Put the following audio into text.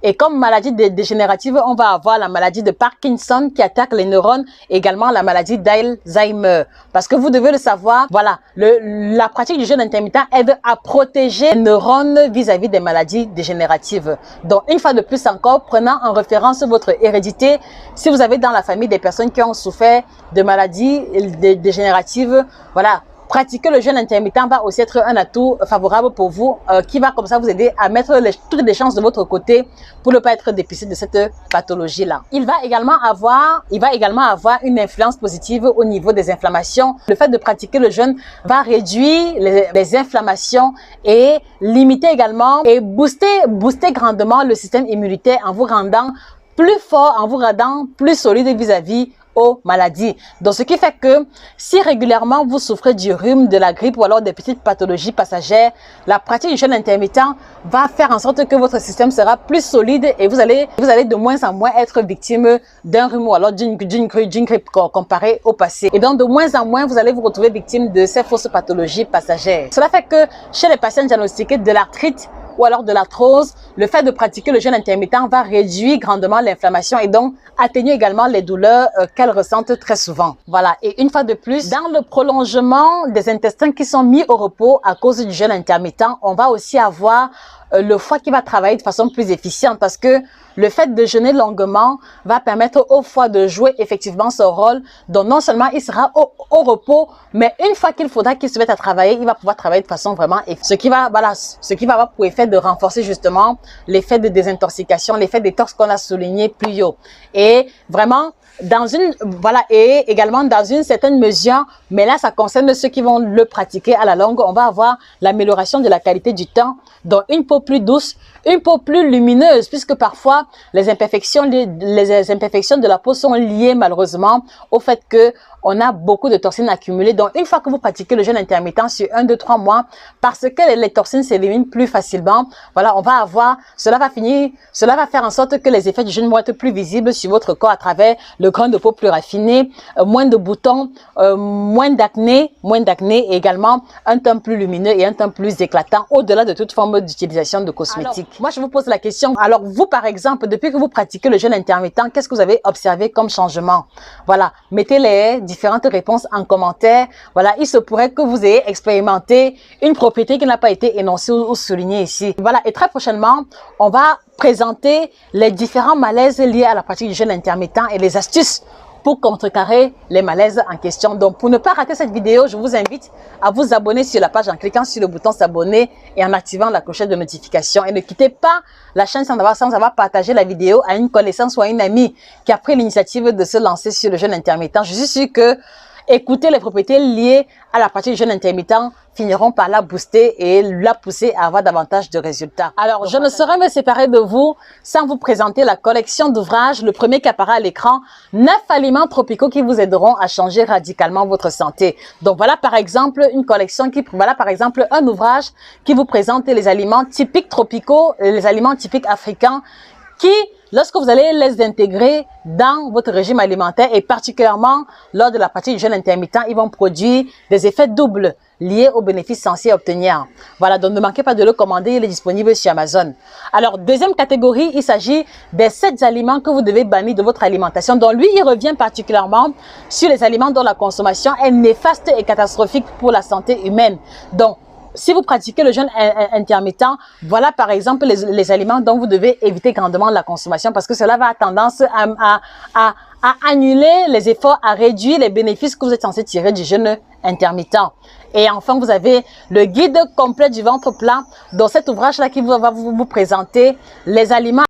Et comme maladie dégénérative, on va avoir la maladie de Parkinson qui attaque les neurones, également la maladie d'Alzheimer. Parce que vous devez le savoir, voilà, la pratique du jeûne intermittent aide à protéger les neurones vis-à-vis des maladies dégénératives. Donc, une fois de plus encore, prenant en référence votre hérédité, si vous avez dans la famille des personnes qui ont souffert de maladies dégénératives, voilà, pratiquer le jeûne intermittent va aussi être un atout favorable pour vous qui va comme ça vous aider à mettre toutes les chances de votre côté pour ne pas être dépisté de cette pathologie-là. Il va également avoir une influence positive au niveau des inflammations. Le fait de pratiquer le jeûne va réduire les inflammations et limiter également et booster grandement le système immunitaire en vous rendant plus fort, en vous rendant plus solide vis-à-vis aux maladies. Donc, ce qui fait que si régulièrement vous souffrez du rhume, de la grippe ou alors des petites pathologies passagères, la pratique du jeûne intermittent va faire en sorte que votre système sera plus solide et vous allez de moins en moins être victime d'un rhume ou alors d'une grippe comparée au passé. Et donc, de moins en moins, vous allez vous retrouver victime de ces fausses pathologies passagères. Cela fait que chez les patients diagnostiqués de l'arthrite, ou alors de l'arthrose, le fait de pratiquer le jeûne intermittent va réduire grandement l'inflammation et donc atténuer également les douleurs qu'elles ressentent très souvent. Voilà, et une fois de plus, dans le prolongement des intestins qui sont mis au repos à cause du jeûne intermittent, on va aussi avoir le foie qui va travailler de façon plus efficiente parce que le fait de jeûner longuement va permettre au foie de jouer effectivement son rôle. Donc non seulement il sera au repos, mais une fois qu'il faudra qu'il se mette à travailler, il va pouvoir travailler de façon vraiment efficace. Ce qui va avoir pour effet de renforcer justement l'effet de désintoxication, l'effet détox qu'on a souligné plus haut. Et vraiment, et également dans une certaine mesure, mais là ça concerne ceux qui vont le pratiquer à la longue, on va avoir l'amélioration de la qualité du teint, donc une peau plus douce, une peau plus lumineuse, puisque parfois les imperfections de la peau sont liées malheureusement au fait que on a beaucoup de toxines accumulées. Donc, une fois que vous pratiquez le jeûne intermittent sur 1, 2, 3 mois, parce que les toxines s'éliminent plus facilement, voilà, cela va faire en sorte que les effets du jeûne vont être plus visibles sur votre corps à travers le grain de peau plus raffiné, moins de boutons, moins d'acné et également un teint plus lumineux et un teint plus éclatant au-delà de toute forme d'utilisation de cosmétiques. Alors, moi, je vous pose la question. Alors, vous, par exemple, depuis que vous pratiquez le jeûne intermittent, qu'est-ce que vous avez observé comme changement? Voilà, mettez les différentes réponses en commentaire. Voilà, il se pourrait que vous ayez expérimenté une propriété qui n'a pas été énoncée ou soulignée ici. Voilà, et très prochainement, on va présenter les différents malaises liés à la pratique du jeûne intermittent et les astuces pour contrecarrer les malaises en question. Donc, pour ne pas rater cette vidéo, je vous invite à vous abonner sur la page en cliquant sur le bouton s'abonner et en activant la clochette de notification. Et ne quittez pas la chaîne sans avoir partagé la vidéo à une connaissance ou à une amie qui a pris l'initiative de se lancer sur le jeûne intermittent. Je suis sûre que écouter les propriétés liées à la pratique du jeûne intermittent finiront par la booster et la pousser à avoir davantage de résultats. Alors, je ne saurais me séparer de vous sans vous présenter la collection d'ouvrages, le premier qui apparaît à l'écran, 9 aliments tropicaux qui vous aideront à changer radicalement votre santé. Donc, voilà par exemple un ouvrage qui vous présente les aliments typiques tropicaux, les aliments typiques africains qui, lorsque vous allez les intégrer dans votre régime alimentaire et particulièrement lors de la pratique du jeûne intermittent, ils vont produire des effets doubles liés aux bénéfices censés obtenir. Voilà, donc ne manquez pas de le commander, il est disponible sur Amazon. Alors, deuxième catégorie, il s'agit des 7 aliments que vous devez bannir de votre alimentation. Donc, lui, il revient particulièrement sur les aliments dont la consommation est néfaste et catastrophique pour la santé humaine. Donc, si vous pratiquez le jeûne intermittent, voilà par exemple les aliments dont vous devez éviter grandement la consommation parce que cela va avoir tendance à annuler les efforts, à réduire les bénéfices que vous êtes censé tirer du jeûne intermittent. Et enfin, vous avez le guide complet du ventre plat dans cet ouvrage-là qui va vous présenter les aliments